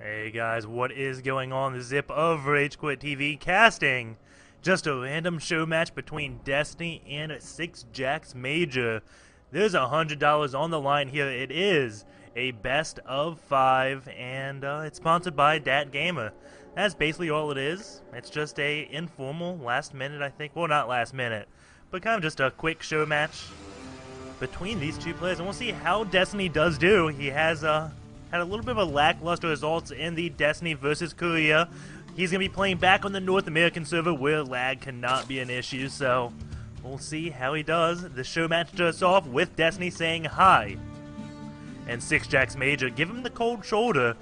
Hey guys, what is going on? The Zip of RageQuitTV casting just a random show match between Destiny and SixjaxMajor. There's $100 on the line here. It is a best of 5, and it's sponsored by Dat Gamer. That's basically all it is. It's just a informal last minute, I think. Well, not last minute, but kind of just a quick show match between these two players, and we'll see how Destiny does do. He has had a little bit of a lackluster results in the Destiny versus Korea. He's going to be playing back on the North American server where lag cannot be an issue, so we'll see how he does. The show match starts off with Destiny saying hi, and SixjaxMajor give him the cold shoulder.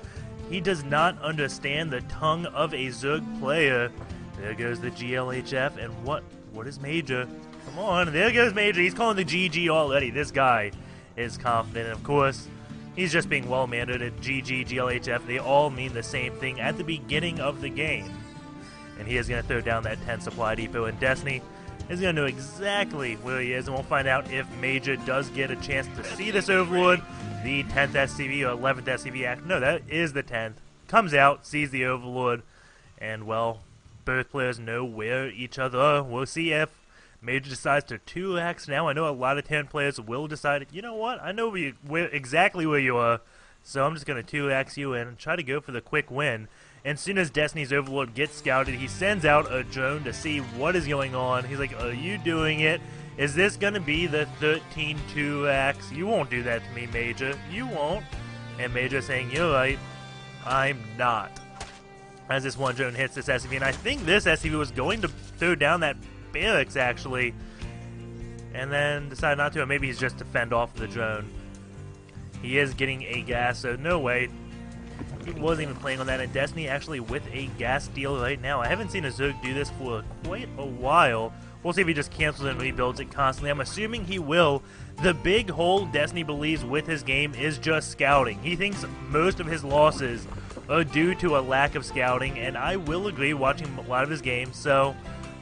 He does not understand the tongue of a Zerg player. There goes the GLHF, and what is Major? Come on, there goes Major. He's calling the GG already. This guy is confident, and of course, he's just being well-mannered at GG, GLHF. They all mean the same thing at the beginning of the game. And he is going to throw down that 10 supply depot, and Destiny is going to know exactly where he is, and we'll find out if Major does get a chance to see this Overlord. The 10th SCV or 11th SCV, no, that is the 10th. Comes out, sees the Overlord, and, well, both players know where each other are. We'll see if Major decides to 2x now. I know a lot of 10 players will decide, you know what, I know exactly where you are, so I'm just going to 2x you and try to go for the quick win. And as soon as Destiny's Overlord gets scouted, he sends out a drone to see what is going on. He's like, are you doing it? Is this going to be the 13 2x? You won't do that to me, Major. You won't. And Major saying, you're right, I'm not. As this one drone hits this SCV, and I think this SCV was going to throw down that barracks actually, and then decided not to, or maybe he's just to fend off the drone. He is getting a gas, so no way. He wasn't even playing on that, and Destiny actually with a gas deal right now. I haven't seen a Zerg do this for quite a while. We'll see if he just cancels and rebuilds it constantly. I'm assuming he will. The big hole Destiny believes with his game is just scouting. He thinks most of his losses are due to a lack of scouting, and I will agree watching a lot of his games, so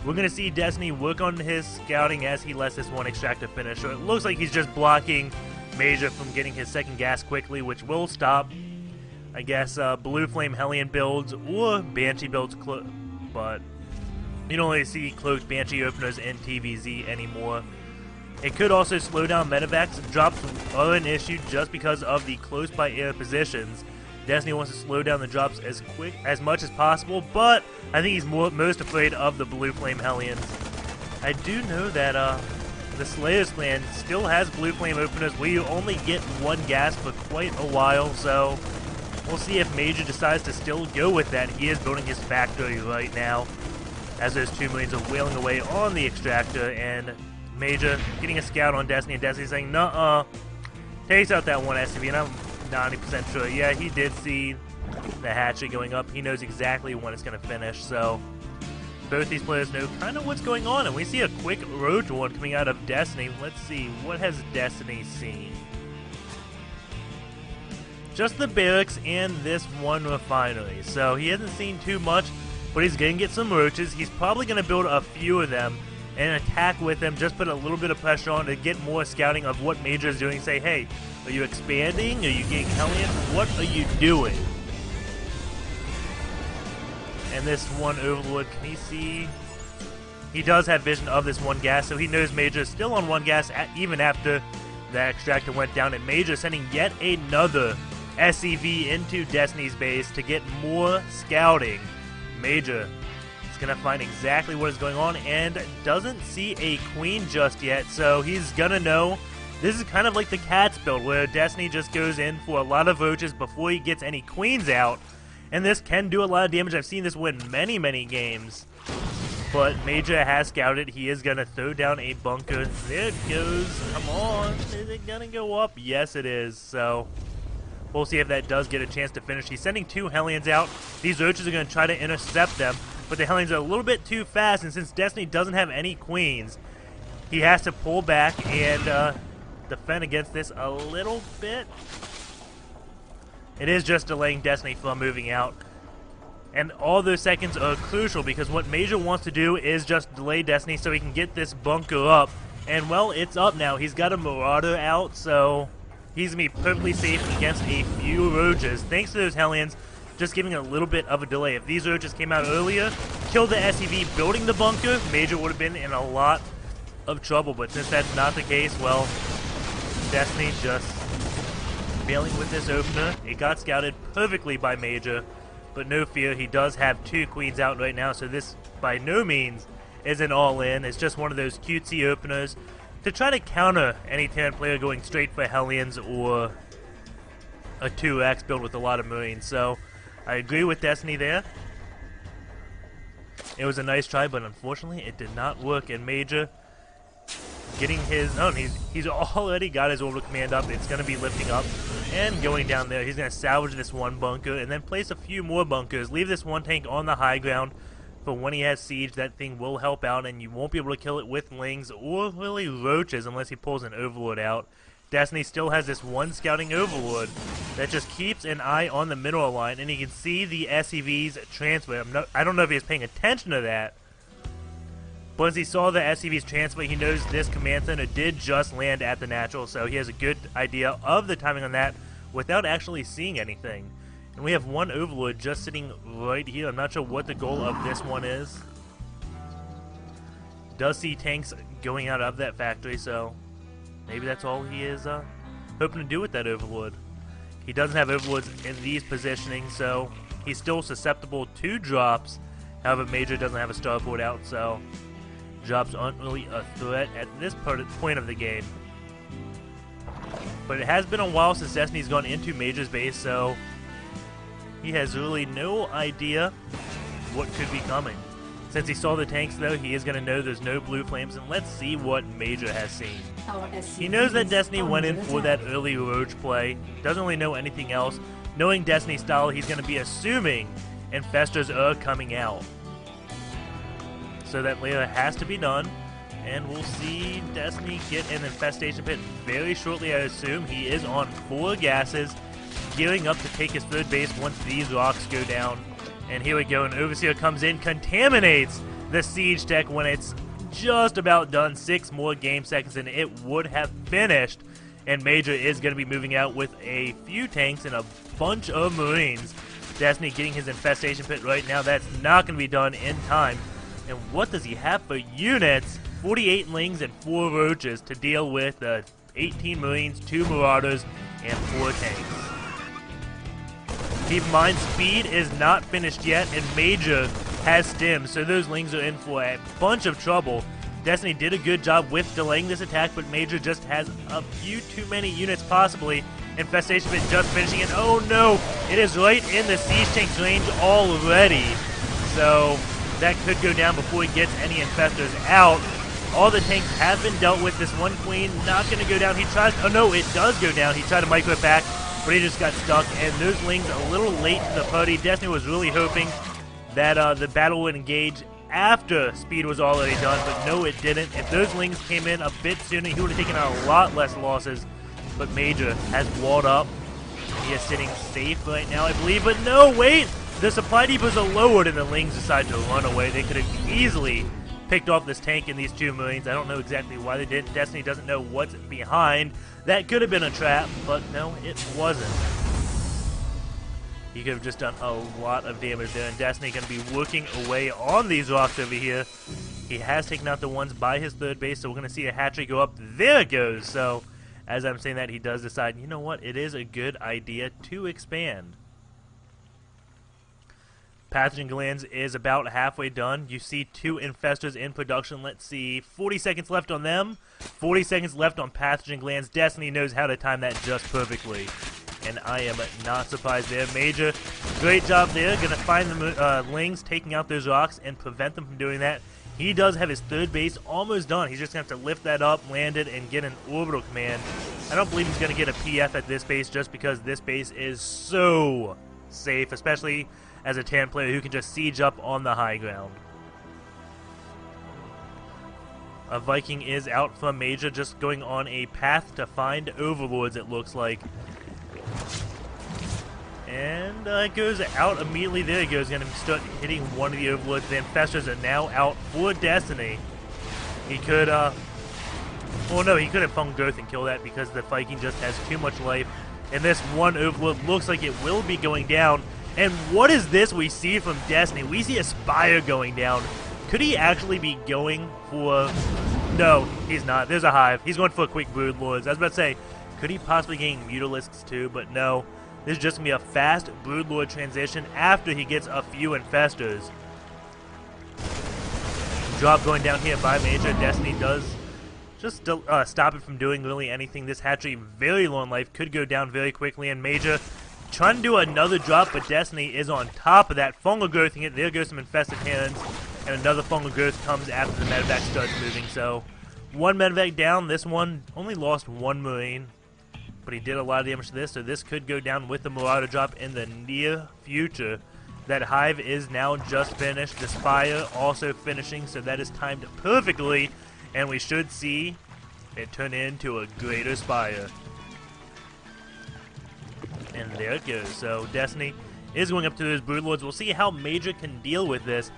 we're going to see Destiny work on his scouting as he lets this one extractor finish. So it looks like he's just blocking Major from getting his second gas quickly, which will stop, I guess, Blue Flame Hellion builds or Banshee builds, but you don't really see cloaked Banshee openers in TVZ anymore. It could also slow down medevacs. Drops are an issue just because of the close by air positions. Destiny wants to slow down the drops as much as possible, but I think he's most afraid of the Blue Flame Hellions. I do know that the Slayer's clan still has Blue Flame openers where you only get one gas for quite a while, so we'll see if Major decides to still go with that. He is building his factory right now as those 2 Marines are wailing away on the extractor, and Major getting a scout on Destiny, and Destiny saying, nuh-uh, takes out that one SCV, and I'm 90% sure, yeah, he did see the hatchet going up. He knows exactly when it's going to finish, so both these players know kind of what's going on, and we see a quick road one coming out of Destiny. Let's see, what has Destiny seen? Just the barracks and this one refinery, so he hasn't seen too much, but he's going to get some roaches. He's probably going to build a few of them and attack with them, just put a little bit of pressure on to get more scouting of what Major is doing. Say, hey, are you expanding? Are you getting Hellion? What are you doing? And this one Overlord, can he see? He does have vision of this one gas, so he knows Major is still on one gas even after that extractor went down. And Major sending yet another SCV into Destiny's base to get more scouting. Major is going to find exactly what is going on and doesn't see a queen just yet, so he's going to know. This is kind of like the Cats build, where Destiny just goes in for a lot of roaches before he gets any queens out. And this can do a lot of damage. I've seen this win many, many games. But Major has scouted. He is going to throw down a bunker. There it goes. Come on. Is it going to go up? Yes, it is. So we'll see if that does get a chance to finish. He's sending 2 Hellions out. These roaches are going to try to intercept them. But the Hellions are a little bit too fast. And since Destiny doesn't have any queens, he has to pull back and defend against this a little bit. It is just delaying Destiny from moving out, and all those seconds are crucial because what Major wants to do is just delay Destiny so he can get this bunker up, and well, it's up now. He's got a Marauder out, so he's gonna be perfectly safe against a few roaches thanks to those Hellions just giving a little bit of a delay. If these roaches came out earlier, killed the SCV building the bunker, Major would have been in a lot of trouble. But since that's not the case, well, Destiny just failing with this opener. It got scouted perfectly by Major, but no fear, he does have 2 queens out right now, so this by no means is an all-in. It's just one of those cutesy openers to try to counter any Terran player going straight for Hellions or a 2x build with a lot of Marines. So I agree with Destiny there. It was a nice try, but unfortunately it did not work, and Major getting his... Oh, he's already got his orbital command up. It's going to be lifting up and going down there. He's going to salvage this one bunker and then place a few more bunkers. Leave this one tank on the high ground for when he has siege. That thing will help out, and you won't be able to kill it with lings or really roaches unless he pulls an overlord out. Destiny still has this one scouting overlord that just keeps an eye on the mineral line, and you can see the SCVs transfer. I don't know if he was paying attention to that, but as he saw the SCVs transfer, he knows this command center did just land at the natural, so he has a good idea of the timing on that without actually seeing anything. And we have one overlord just sitting right here. I'm not sure what the goal of this one is. Does see tanks going out of that factory, so maybe that's all he is hoping to do with that overlord. He doesn't have overlords in these positioning, so he's still susceptible to drops. However, Major doesn't have a starport out, so drops aren't really a threat at this point of the game. But it has been a while since Destiny's gone into Major's base, so he has really no idea what could be coming. Since he saw the tanks, though, he is going to know there's no blue flames, and let's see what Major has seen. He knows that Destiny went in for that early roach play, doesn't really know anything else. Knowing Destiny's style, he's going to be assuming infestors are coming out. So that layer has to be done, and we'll see Destiny get an infestation pit very shortly, I assume. He is on 4 gases, gearing up to take his 3rd base once these rocks go down. And here we go, and Overseer comes in, contaminates the siege tech when it's just about done. 6 more game seconds and it would have finished. And Major is going to be moving out with a few tanks and a bunch of Marines. Destiny getting his infestation pit right now. That's not going to be done in time. And what does he have for units? 48 lings and 4 roaches to deal with 18 Marines, 2 Marauders, and 4 tanks. Keep in mind, speed is not finished yet, and Major has stims, so those lings are in for a bunch of trouble. Destiny did a good job with delaying this attack, but Major just has a few too many units possibly. Infestation pit just finishing it. Oh no! It is right in the siege tank's range already. So that could go down before he gets any infestors out. All the tanks have been dealt with. This one queen not going to go down. He tries. Oh no, it does go down. He tried to micro it back, but he just got stuck. And those lings a little late to the party. Destiny was really hoping that the battle would engage after speed was already done, but no, it didn't. If those lings came in a bit sooner, he would have taken a lot less losses. But Major has walled up. He is sitting safe right now, I believe. But no, wait! The supply depots are lowered and the lings decide to run away. They could have easily picked off this tank and these 2 Marines. I don't know exactly why they didn't. Destiny doesn't know what's behind. That could have been a trap, but no, it wasn't. He could have just done a lot of damage there, and Destiny going to be working away on these rocks over here. He has taken out the ones by his 3rd base, so we're going to see a hatchery go up. There it goes. So as I'm saying that, he does decide, you know what, it is a good idea to expand. Pathogen glands is about halfway done. You see 2 infestors in production. Let's see, 40 seconds left on them. 40 seconds left on pathogen glands. Destiny knows how to time that just perfectly. And I am not surprised there. Major, great job there. Going to find the lings, taking out those rocks, and prevent them from doing that. He does have his 3rd base almost done. He's just going to have to lift that up, land it, and get an orbital command. I don't believe he's going to get a PF at this base just because this base is so safe, especially as a Terran player who can just siege up on the high ground. A Viking is out from Major, just going on a path to find overlords, it looks like. And it goes out immediately. There he goes. Going to start hitting one of the overlords. The infestors are now out for Destiny. He could, well, no, he could have Fung Growth and kill that because the Viking just has too much life. And this one overlord looks like it will be going down. And what is this we see from Destiny? We see a Spire going down. Could he actually be going for... No, he's not. There's a Hive. He's going for a quick Broodlords. I was about to say, could he possibly gain Mutalisks too? But no. This is just going to be a fast Broodlord transition after he gets a few Infestors. Drop going down here by Major. Destiny does just stop it from doing really anything. This hatchery, very low in life, could go down very quickly, and Major trying to do another drop, but Destiny is on top of that. Fungal growthing it. There goes some Infested Hands, and another Fungal Growth comes after the medevac starts moving. So, one medevac down. This one only lost one Marine, but he did a lot of damage to this, so this could go down with the Marauder drop in the near future. That Hive is now just finished. The Spire also finishing, so that is timed perfectly, and we should see it turn into a greater Spire. And there it goes. So Destiny is going up to those Broodlords. We'll see how Major can deal with this.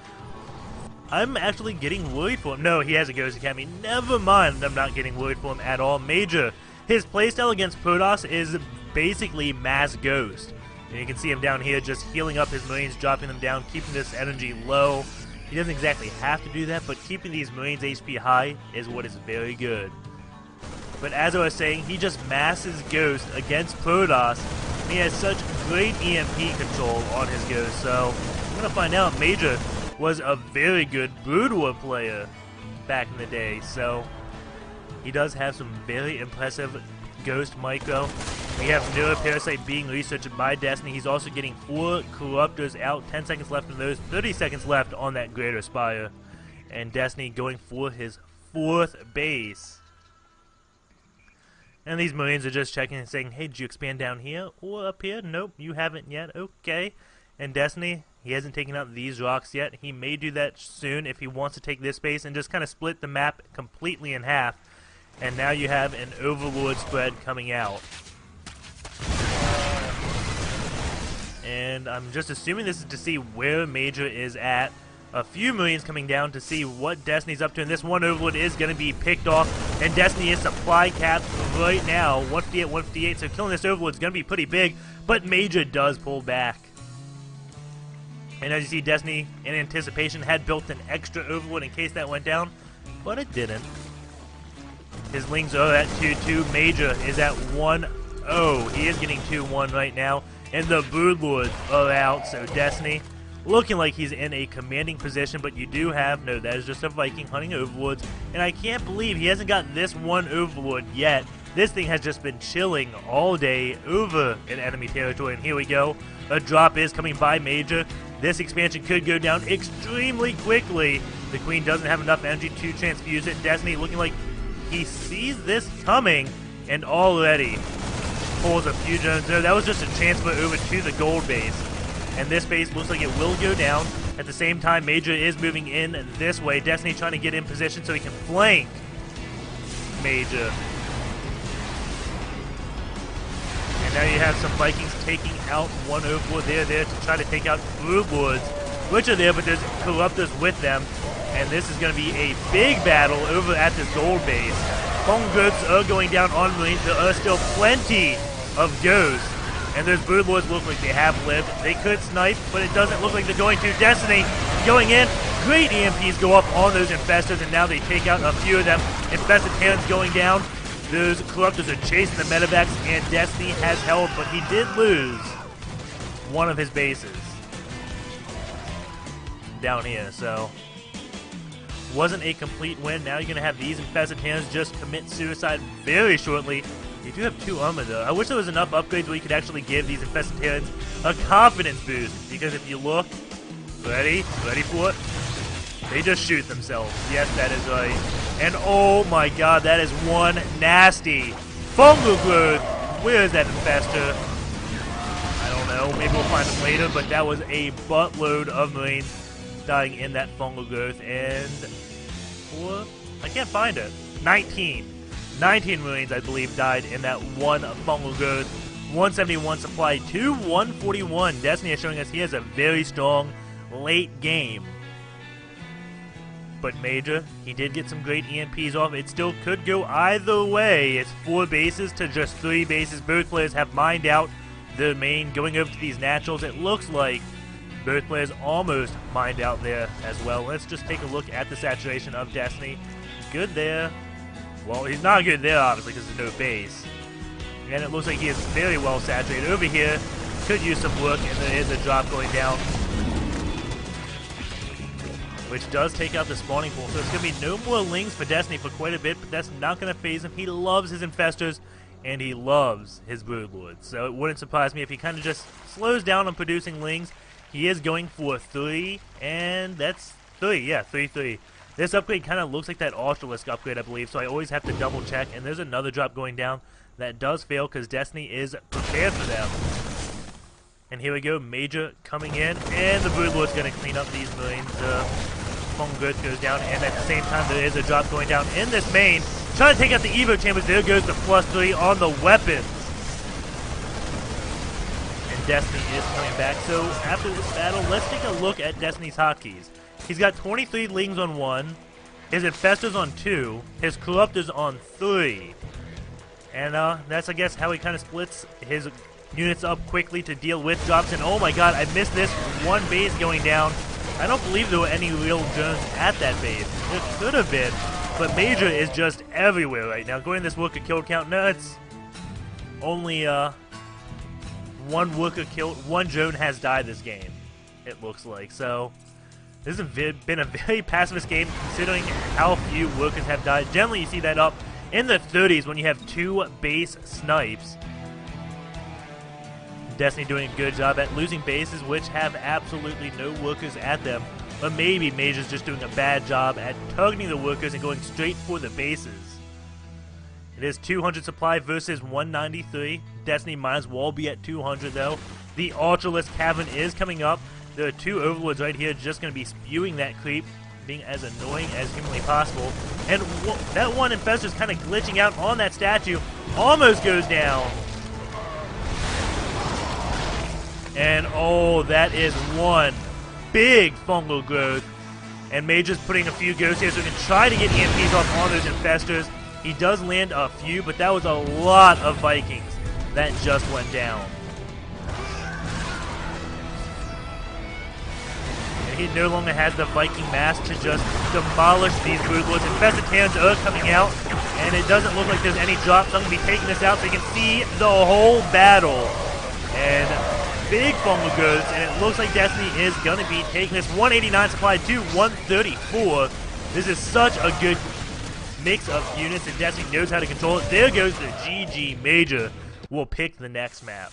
I'm actually getting worried for him. No, he has a Ghost Academy. Never mind, I'm not getting worried for him at all. Major, his playstyle against Protoss is basically mass Ghost. And you can see him down here just healing up his Marines, dropping them down, keeping this energy low. He doesn't exactly have to do that, but keeping these Marines HP high is what is very good. But as I was saying, he just masses Ghost against Protoss. He has such great EMP control on his Ghost, so I'm going to find out Major was a very good Brood War player back in the day, so he does have some very impressive Ghost micro. We have Neuroparasite being researched by Destiny. He's also getting 4 Corruptors out, 10 seconds left in those, 30 seconds left on that Greater Spire. And Destiny going for his 4th base. And these Marines are just checking and saying, hey, did you expand down here or up here? Nope, you haven't yet. Okay. And Destiny, he hasn't taken out these rocks yet. He may do that soon if he wants to take this base and just kind of split the map completely in half. And now you have an Overlord spread coming out. And I'm just assuming this is to see where Major is at. A few Marines coming down to see what Destiny's up to, and this one Overlord is going to be picked off, and Destiny is supply capped right now, 158, 158, so killing this Overlord is going to be pretty big, but Major does pull back. And as you see, Destiny, in anticipation, had built an extra Overlord in case that went down, but it didn't. His Lings are at 2-2, Major is at 1-0, he is getting 2-1 right now, and the Broodlords are out, so Destiny looking like he's in a commanding position, but you do have, no, that is just a Viking hunting Overlords, and I can't believe he hasn't got this one Overlord yet. This thing has just been chilling all day over in enemy territory, and here we go. A drop is coming by Major. This expansion could go down extremely quickly. The Queen doesn't have enough energy to transfuse it. Destiny looking like he sees this coming, and already pulls a few drones there. That was just a transfer over to the gold base. And this base looks like it will go down. At the same time, Major is moving in this way. Destiny trying to get in position so he can flank Major. And now you have some Vikings taking out one Overlord there to try to take out Broodlords, which are there, but there's Corruptors with them. And this is going to be a big battle over at this gold base. Fungal Growths are going down on Marines. There are still plenty of Ghosts. And those Broodlords look like they have lived. They could snipe, but it doesn't look like they're going to. Destiny going in. Great EMPs go up on those Infestors, and now they take out a few of them. Infested Hands going down. Those Corruptors are chasing the medevacs, and Destiny has held, but he did lose one of his bases down here, so wasn't a complete win. Now you're going to have these Infested Hands just commit suicide very shortly. You do have 2 armor though. I wish there was enough upgrades where you could actually give these Infested Hands a confidence boost, because if you look, ready for it, they just shoot themselves. Yes, that is right. And oh my god, that is one nasty Fungal Growth. Where is that Infestor? I don't know, maybe we'll find him later, but that was a buttload of Marines dying in that Fungal Growth, and I can't find it. 19 Marines, I believe, died in that one Fungal Growth. 171 supply to 141. Destiny is showing us he has a very strong late game. But Major, he did get some great EMPs off. It still could go either way. It's 4 bases to just 3 bases. Both players have mined out the main, going over to these naturals. It looks like both players almost mined out there as well. Let's just take a look at the saturation of Destiny. Good there. Well, he's not good there, obviously, because there's no base. And it looks like he is very well saturated. Over here, could use some work, and there is a drop going down, which does take out the spawning pool. So it's going to be no more lings for Destiny for quite a bit, but that's not going to phase him. He loves his infestors, and he loves his broodlords. So it wouldn't surprise me if he kind of just slows down on producing lings. He is going for 3, and that's 3. Yeah, 3-3. This upgrade kind of looks like that Ultralisk upgrade, I believe, so I always have to double check. And there's another drop going down that does fail because Destiny is prepared for them. And here we go, Major coming in, and the broodlord's going to clean up these millions. Fungal Growth goes down, and at the same time there is a drop going down in this main. Trying to take out the Evo Chambers. There goes the +3 on the weapons. Destiny is coming back. So after this battle, let's take a look at Destiny's hotkeys. He's got 23 lings on 1, his infestors on 2, his corruptors on 3. And that's, I guess, how he kind of splits his units up quickly to deal with drops. And oh my god, I missed this one base going down. I don't believe there were any real drones at that base. There could have been, but Major is just everywhere right now. Going this worker kill count, no, it's only one worker killed, one drone has died this game, it looks like. So this has been a very pacifist game considering how few workers have died. Generally you see that up in the 30s when you have 2 base snipes. Destiny doing a good job at losing bases which have absolutely no workers at them, but maybe Major's just doing a bad job at targeting the workers and going straight for the bases. It is 200 supply versus 193. Destiny might as well be at 200 though. The Ultralisk Cavern is coming up. There are 2 Overlords right here just going to be spewing that creep, being as annoying as humanly possible. And that one Infestor is kind of glitching out on that statue. Almost goes down. And oh, that is one big fungal growth. And Major's putting a few ghosts here so he can try to get EMPs off on those Infestors. He does land a few, but that was a lot of Vikings that just went down. And he no longer has the Viking mass to just demolish these broodlords. Infested Terrans are coming out, and it doesn't look like there's any drops. I'm going to be taking this out so you can see the whole battle. And big fungal growths, and it looks like Destiny is going to be taking this 189 supply to 134. This is such a good mix of units, and Destiny knows how to control it. There goes the GG. Major will pick the next map.